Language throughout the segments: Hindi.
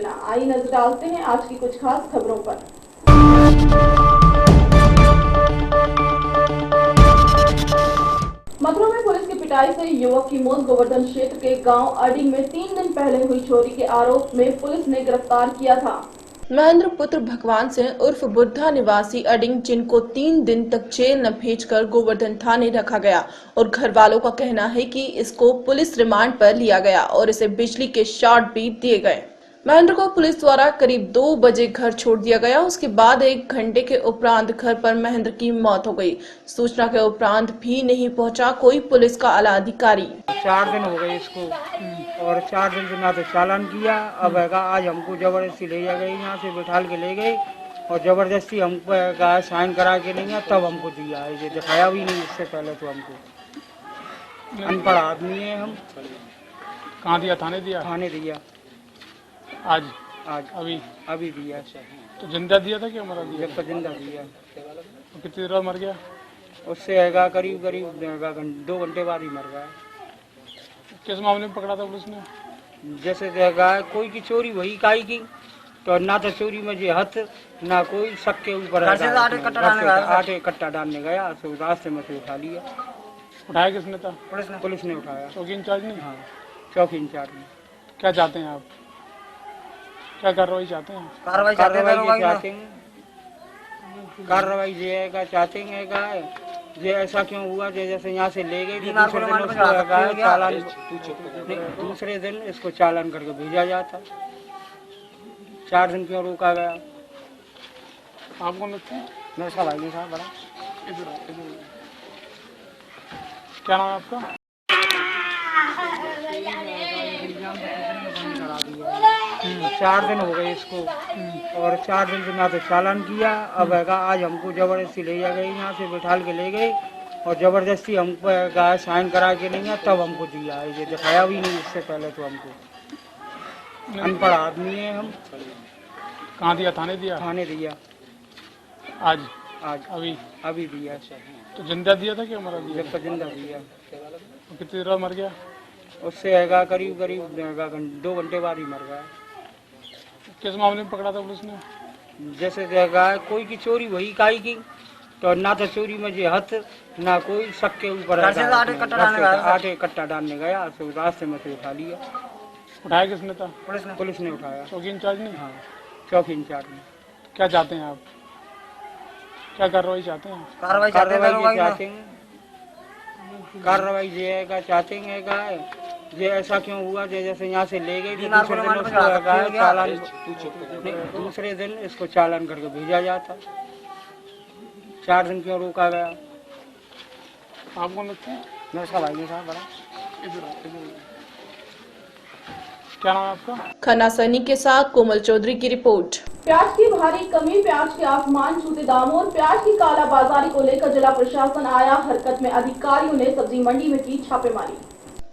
लेना। आइए नजर डालते हैं आज की कुछ खास खबरों पर। मथुरा में पुलिस की पिटाई से युवक की मौत। गोवर्धन क्षेत्र के गांव अडिंग में 3 दिन पहले हुई चोरी के आरोप में पुलिस ने गिरफ्तार किया था महेंद्र पुत्र भगवान सिंह उर्फ बुद्धा निवासी अडिंग, जिनको 3 दिन तक जेल न भेजकर गोवर्धन थाने रखा गया और घर वालों का कहना है कि इसको पुलिस रिमांड पर लिया गया और इसे बिजली के शॉट भी दिए गए। महेंद्र को पुलिस द्वारा करीब 2 बजे घर छोड़ दिया गया। उसके बाद 1 घंटे के उपरांत घर पर महेंद्र की मौत हो गई। सूचना के उपरांत भी नहीं पहुंचा कोई पुलिस का आला अधिकारी। 4 दिन हो गए इसको और 4 दिन से ना तो चालान किया। अब आज हमको जबरदस्ती ले गए, यहाँ से बिठाल के ले गए और जबरदस्ती हमको साइन करा के नहीं तब हमको दिया है। ये दिखाया भी नहीं इससे पहले तो हमको। अनपढ़ आदमी है हम। कहाँ दिया? थाने दिया? थाने दिया। आज अभी दिया। तो जिंदा दिया था कि मरा दिया? जब जिंदा दिया। तो कितनी देर मर गया? उससे करीब 2 घंटे बाद ही मर गया। किस मामले में पकड़ा था पुलिस ने? जैसे कोई की चोरी वही काई की, तो ना तो चोरी में जे हथ ना कोई शक के ऊपर आटे कट्टा डालने गया, तो रास्ते में से उठा लिया। उठाया किसने था? पुलिस ने उठाया। चौकी इंचार्ज ने? हाँ, चौकी इंचार्ज ने। क्या चाहते हैं आप? क्या कार्रवाई चाहते हैं? कार्रवाई चाहते हैं ये ऐसा क्यों हुआ? जैसे यहाँ से ले गए दूसरे दिन इसको चालान करके भेजा जाता। 4 दिन क्यों रोका गया? आप कौन लगते हैं? मेरे साहब भाई साहब बड़ा। क्या नाम है आपका? 4 दिन हो गए इसको और 4 दिन से ना तो चालान किया। अब आज हमको जबरदस्ती ले गए, यहाँ से बिठाल के ले गए और जबरदस्ती हमको साइन करा के नहीं तब हमको दिया है। ये दिखाया भी नहीं इससे पहले तो हमको। अनपढ़ आदमी है हम। कहाँ दिया? थाने दिया? थाने दिया। आज अभी दिया। तो जिंदा दिया था कि मरा दिया? जब जिंदा दिया। तो कितनी देर मर गया? उससे करीब 2 घंटे बाद ही मर गया। किस मामले में पकड़ा था पुलिस ने? जैसे कोई की चोरी वही काई की, तो ना तो चोरी में जे हथ ना कोई शक के ऊपर आटे कट्टा डालने गया, तो रास्ते में से उठा लिया। उठाया किसने था? पुलिस ने उठाया। चौकी इंचार्ज ने? हाँ, चौकी इंचार्ज ने। क्या चाहते हैं आप? क्या कार्रवाई चाहते हैं? कार्रवाई चाहते हैं ये ऐसा क्यों हुआ? जैसे यहाँ से ले गए दूसरे दिन इसको चालान करके भेजा जाता। 4 दिन क्यों रोका गया? आप कौन लगते हैं? मेरे साहब भाई साहब बड़ा। क्या नाम है आपका? खन्ना सैनी के साथ कोमल चौधरी की रिपोर्ट। प्याज की भारी कमी, प्याज के आसमान छूते दामों और प्याज की कालाबाजारी को लेकर जिला प्रशासन आया हरकत में। अधिकारियों ने सब्जी मंडी में की छापेमारी।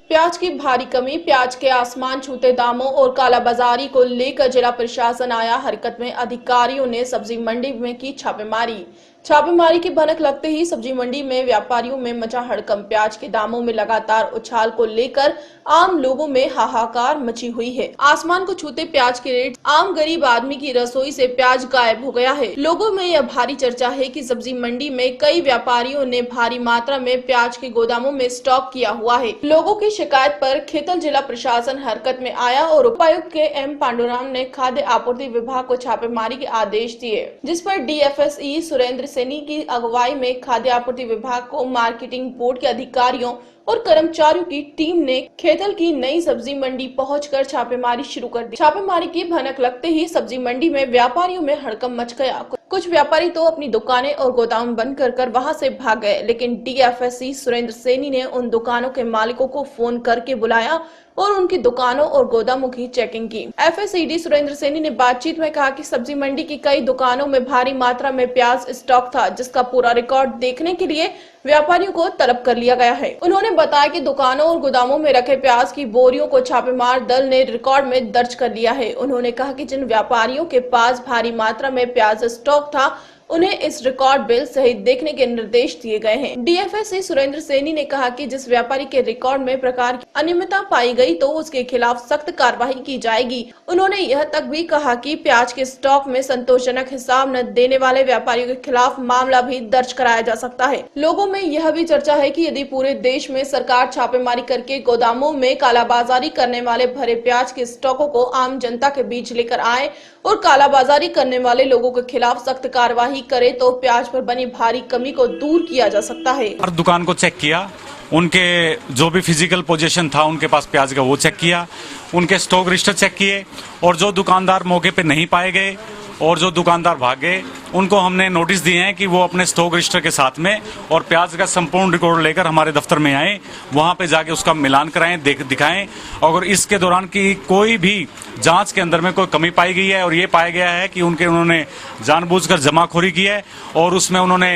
प्याज की भारी कमी, प्याज के आसमान छूते दामों और कालाबाजारी को लेकर जिला प्रशासन आया हरकत में। अधिकारियों ने सब्जी मंडी में की छापेमारी। छापेमारी की भनक लगते ही सब्जी मंडी में व्यापारियों में मचा हड़कंप। प्याज के दामों में लगातार उछाल को लेकर आम लोगों में हाहाकार मची हुई है। आसमान को छूते प्याज के रेट, आम गरीब आदमी की रसोई से प्याज गायब हो गया है। लोगों में यह भारी चर्चा है कि सब्जी मंडी में कई व्यापारियों ने भारी मात्रा में प्याज के गोदामों में स्टॉक किया हुआ है। लोगों की शिकायत पर खेतल जिला प्रशासन हरकत में आया और उपायुक्त के एम पांडुराम ने खाद्य आपूर्ति विभाग को छापेमारी के आदेश दिए, जिस पर डीएफएसई सुरेंद्र सैनी की अगुवाई में खाद्य आपूर्ति विभाग को मार्केटिंग बोर्ड के अधिकारियों और कर्मचारियों की टीम ने खेतल की नई सब्जी मंडी पहुंचकर छापेमारी शुरू कर दी। छापेमारी की भनक लगते ही सब्जी मंडी में व्यापारियों में हड़कंप मच गया। कुछ व्यापारी तो अपनी दुकानें और गोदाम बंद कर वहां से भाग गए, लेकिन डीएफएससी सुरेंद्र सैनी ने उन दुकानों के मालिकों को फोन करके बुलाया और उनकी दुकानों और गोदामों की चेकिंग की। एफएसईडी सुरेंद्र सैनी ने बातचीत में कहा कि सब्जी मंडी की कई दुकानों में भारी मात्रा में प्याज स्टॉक था, जिसका पूरा रिकॉर्ड देखने के लिए व्यापारियों को तलब कर लिया गया है। उन्होंने बताया कि दुकानों और गोदामों में रखे प्याज की बोरियों को छापेमार दल ने रिकॉर्ड में दर्ज कर लिया है। उन्होंने कहा कि जिन व्यापारियों के पास भारी मात्रा में प्याज स्टॉक था उन्हें इस रिकॉर्ड बिल सहित देखने के निर्देश दिए गए हैं। डीएफएससी सुरेंद्र सैनी ने कहा कि जिस व्यापारी के रिकॉर्ड में प्रकार की अनियमितता पाई गई तो उसके खिलाफ सख्त कार्रवाई की जाएगी। उन्होंने यह तक भी कहा कि प्याज के स्टॉक में संतोषजनक हिसाब न देने वाले व्यापारियों के खिलाफ मामला भी दर्ज कराया जा सकता है। लोगों में यह भी चर्चा है कि यदि पूरे देश में सरकार छापेमारी करके गोदामों में कालाबाजारी करने वाले भरे प्याज के स्टॉकों को आम जनता के बीच लेकर आए और कालाबाजारी करने वाले लोगों के खिलाफ सख्त कार्रवाई करे तो प्याज पर बनी भारी कमी को दूर किया जा सकता है। हर दुकान को चेक किया, उनके जो भी फिजिकल पोजीशन था उनके पास प्याज का वो चेक किया, उनके स्टॉक रजिस्टर चेक किए और जो दुकानदार मौके पे नहीं पाए गए और जो दुकानदार भाग गए उनको हमने नोटिस दिए हैं कि वो अपने स्टॉक रजिस्टर के साथ में और प्याज का संपूर्ण रिकॉर्ड लेकर हमारे दफ्तर में आए, वहां पे जाके उसका मिलान कराएं, दिखाएं। और इसके दौरान की कोई भी जांच के अंदर में कोई कमी पाई गई है और ये पाया गया है कि उन्होंने जानबूझकर जमाखोरी की है और उसमें उन्होंने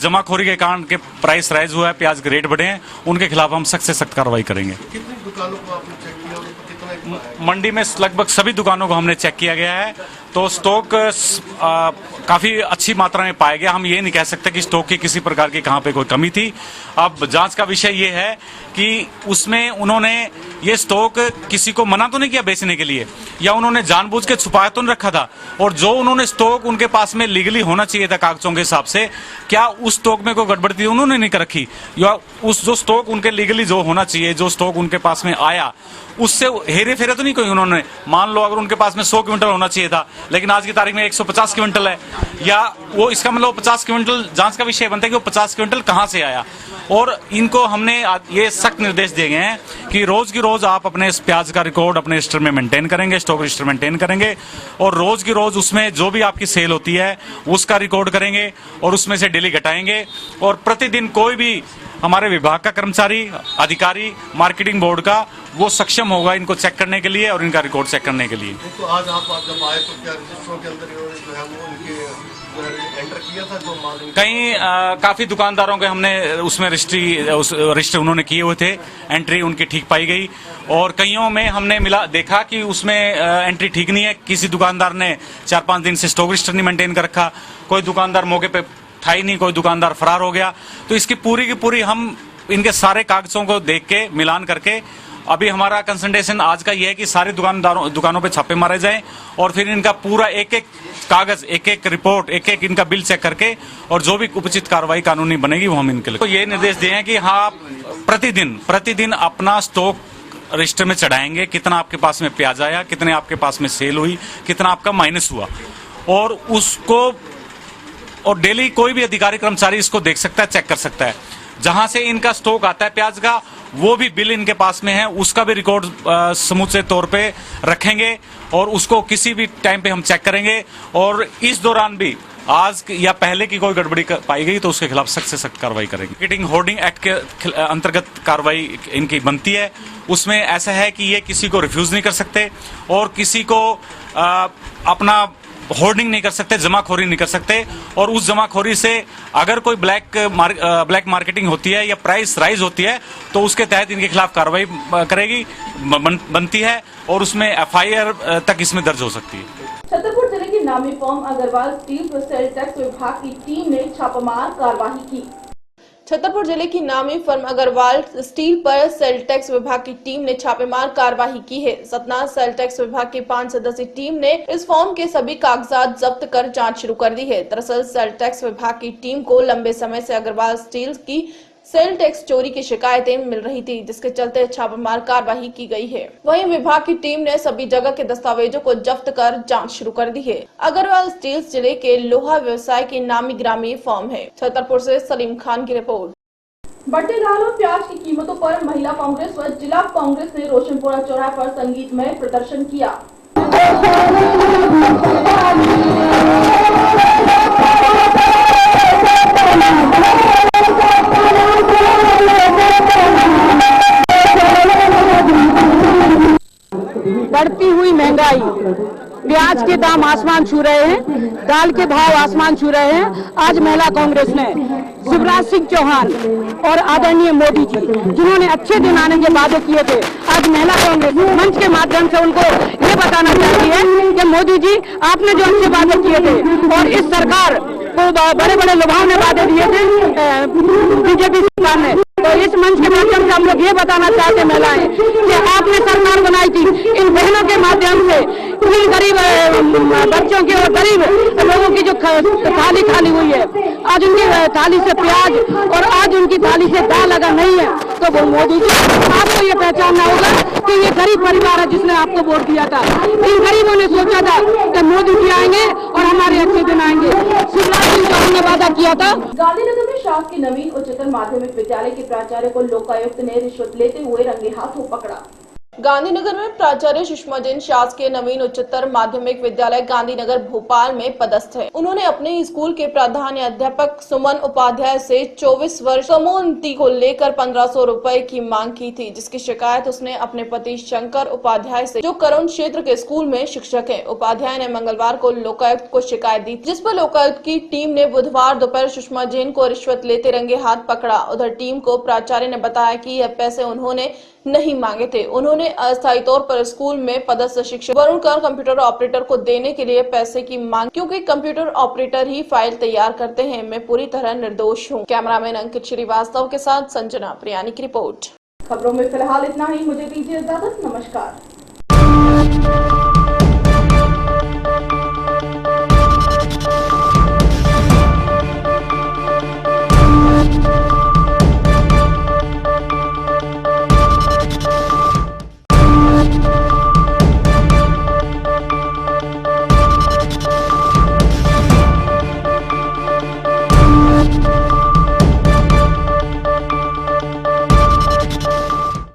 जमाखोरी के कारण के प्राइस राइज हुआ है, प्याज के रेट बढ़े हैं, उनके खिलाफ हम सख्त से सख्त कार्रवाई करेंगे। कितनी दुकानों को आपने चेक किया और कितना? मंडी में लगभग सभी दुकानों को हमने चेक किया गया है, तो स्टॉक काफी अच्छी मात्रा में पाया गया। हम ये नहीं कह सकते कि स्टॉक की किसी प्रकार की कहां पे कोई कमी थी। अब जांच का विषय ये है कि उसमें उन्होंने ये स्टॉक किसी को मना तो नहीं किया बेचने के लिए, या उन्होंने जानबूझ के छुपाया तो नहीं रखा था, और जो उन्होंने स्टॉक उनके पास में लीगली होना चाहिए था कागजों के हिसाब से, क्या उस स्टॉक में कोई गड़बड़ी थी उन्होंने नहीं कर रखी, या उस जो स्टॉक उनके लीगली जो होना चाहिए, जो स्टॉक उनके पास में आया उससे हेरे फेरे तो नहीं कोई उन्होंने। मान लो अगर उनके पास में 100 क्विंटल होना चाहिए था लेकिन आज की तारीख में 150 क्विंटल है, या वो इसका मतलब 50 क्विंटल, जांच का विषय बनता है कि वो 50 क्विंटल कहां से आया। और इनको हमने ये सख्त निर्देश दिए गए हैं कि रोज की रोज आप अपने इस प्याज का रिकॉर्ड अपने रजिस्टर में मेंटेन करेंगे, स्टॉक रजिस्टर मेंटेन करेंगे, और रोज की रोज उसमें जो भी आपकी सेल होती है उसका रिकॉर्ड करेंगे और उसमें से डेली घटाएंगे। और प्रतिदिन कोई भी हमारे विभाग का कर्मचारी, अधिकारी, मार्केटिंग बोर्ड का वो सक्षम होगा इनको चेक करने के लिए और इनका रिकॉर्ड चेक करने के लिए। तो आज आप जब आए तो क्या रजिस्टरों के अंदर जो है वो उनके एंटर किया था जो माल? कई काफी दुकानदारों के हमने उसमें रजिस्टर उन्होंने किए हुए थे, एंट्री उनकी ठीक पाई गई, और कईयों में हमने देखा कि उसमें एंट्री ठीक नहीं है। किसी दुकानदार ने 4-5 दिन से स्टॉक रजिस्टर नहीं मेंटेन कर रखा, कोई दुकानदार मौके पे था ही नहीं, कोई दुकानदार फरार हो गया। तो इसकी पूरी की पूरी हम इनके सारे कागजों को देख के मिलान करके अभी हमारा कंसंट्रेशन आज का ये है कि सारे दुकानों पे छापे मारे जाएं और फिर इनका पूरा एक एक कागज, एक एक रिपोर्ट, एक एक इनका बिल चेक करके और जो भी उचित कार्रवाई कानूनी बनेगी वो हम इनके लिए तो ये निर्देश दिए हैं कि हाँ प्रतिदिन अपना स्टॉक रजिस्टर में चढ़ाएंगे, कितना आपके पास में प्याज आया, कितने आपके पास में सेल हुई, कितना आपका माइनस हुआ, और उसको और डेली कोई भी अधिकारी कर्मचारी इसको देख सकता है, चेक कर सकता है। जहां से इनका स्टॉक आता है प्याज का वो भी बिल इनके पास में है, उसका भी रिकॉर्ड समूचे तौर पे रखेंगे और उसको किसी भी टाइम पे हम चेक करेंगे। और इस दौरान भी आज या पहले की कोई गड़बड़ी पाई गई तो उसके खिलाफ सख्त से सख्त कार्रवाई करेंगे। मार्केटिंग होर्डिंग एक्ट के अंतर्गत कार्रवाई इनकी बनती है। उसमें ऐसा है कि ये किसी को रिफ्यूज नहीं कर सकते और किसी को अपना होर्डिंग नहीं कर सकते, जमाखोरी नहीं कर सकते, और उस जमाखोरी से अगर कोई ब्लैक मार्केटिंग होती है या प्राइस राइज होती है तो उसके तहत इनके खिलाफ कार्रवाई करेगी बनती है और उसमें एफआईआर तक इसमें दर्ज हो सकती है। छतरपुर जिले की नामी फर्म अग्रवाल स्टील पर सेल टैक्स विभाग की टीम ने छापामार कार्रवाई की। छतरपुर जिले की नामी फर्म अग्रवाल स्टील पर सेल टैक्स विभाग की टीम ने छापेमार कार्रवाई की है। सतना सेल टैक्स विभाग की 5 सदस्यीय टीम ने इस फर्म के सभी कागजात जब्त कर जांच शुरू कर दी है। दरअसल सेल टैक्स विभाग की टीम को लंबे समय से अग्रवाल स्टील की सेल टैक्स चोरी की शिकायतें मिल रही थी, जिसके चलते छापेमार कार्रवाई की गई है। वहीं विभाग की टीम ने सभी जगह के दस्तावेजों को जब्त कर जांच शुरू कर दी है। अग्रवाल स्टील जिले के लोहा व्यवसाय की नामी ग्रामीण फर्म है। छतरपुर से सलीम खान की रिपोर्ट। बढ़ते दाल और प्याज की कीमतों पर महिला कांग्रेस व जिला कांग्रेस ने रोशनपुरा चौराहे पर संगीतमय प्रदर्शन किया। बढ़ती हुई महंगाई, प्याज के दाम आसमान छू रहे हैं, दाल के भाव आसमान छू रहे हैं। आज महिला कांग्रेस ने शिवराज सिंह चौहान और आदरणीय मोदी जी जिन्होंने अच्छे दिन आने के वादे किए थे, आज महिला कांग्रेस मंच के माध्यम से उनको ये बताना चाहती है कि मोदी जी आपने जो अच्छे वादे किए थे और इस सरकार वो बड़े बड़े लुभावने वादे दिए थे बीजेपी सरकार ने। तो इस मंच के माध्यम से हम लोग ये बताना चाहते हैं महिलाएं कि आपने सरकार बनाई थी इन बहनों के माध्यम से इन गरीब बच्चों की और गरीब लोगों की जो थाली खाली हुई है, आज उनकी थाली से प्याज और आज उनकी थाली से दाल अगर नहीं है तो वो मोदी जी आपको ये पहचानना होगा कि ये गरीब परिवार है जिसने आपको वोट दिया था। इन गरीबों ने सोचा था कि मोदी जी आएंगे और हमारे अच्छे दिन आएंगे। शिवराज सिंह चौहान ने वादा किया था। गांधीनगर में शासकीय नवीन उच्चतर माध्यमिक विद्यालय के प्राचार्य को लोकायुक्त ने रिश्वत लेते हुए रंगे हाथों पकड़ा। गांधीनगर में प्राचार्य सुषमा जैन शासकीय नवीन उच्चतर माध्यमिक विद्यालय गांधीनगर भोपाल में पदस्थ है। उन्होंने अपने स्कूल के प्रधान अध्यापक सुमन उपाध्याय से 24 वर्ष समोन्नति को लेकर 1500 रुपए की मांग की थी, जिसकी शिकायत उसने अपने पति शंकर उपाध्याय से, जो करोन क्षेत्र के स्कूल में शिक्षक है। उपाध्याय ने मंगलवार को लोकायुक्त को शिकायत दी, जिस पर लोकायुक्त की टीम ने बुधवार दोपहर सुषमा जैन को रिश्वत लेते रंगे हाथ पकड़ा। उधर टीम को प्राचार्य ने बताया कि यह पैसे उन्होंने नहीं मांगे थे। उन्होंने अस्थायी तौर पर स्कूल में पदस्थ शिक्षक वरुण कर कंप्यूटर ऑपरेटर को देने के लिए पैसे की मांग, क्योंकि कंप्यूटर ऑपरेटर ही फाइल तैयार करते हैं। मैं पूरी तरह निर्दोष हूं। कैमरामैन अंकित श्रीवास्तव के साथ संजना प्रियानी की रिपोर्ट। खबरों में फिलहाल इतना ही। मुझे दीजिए इजाजत। नमस्कार।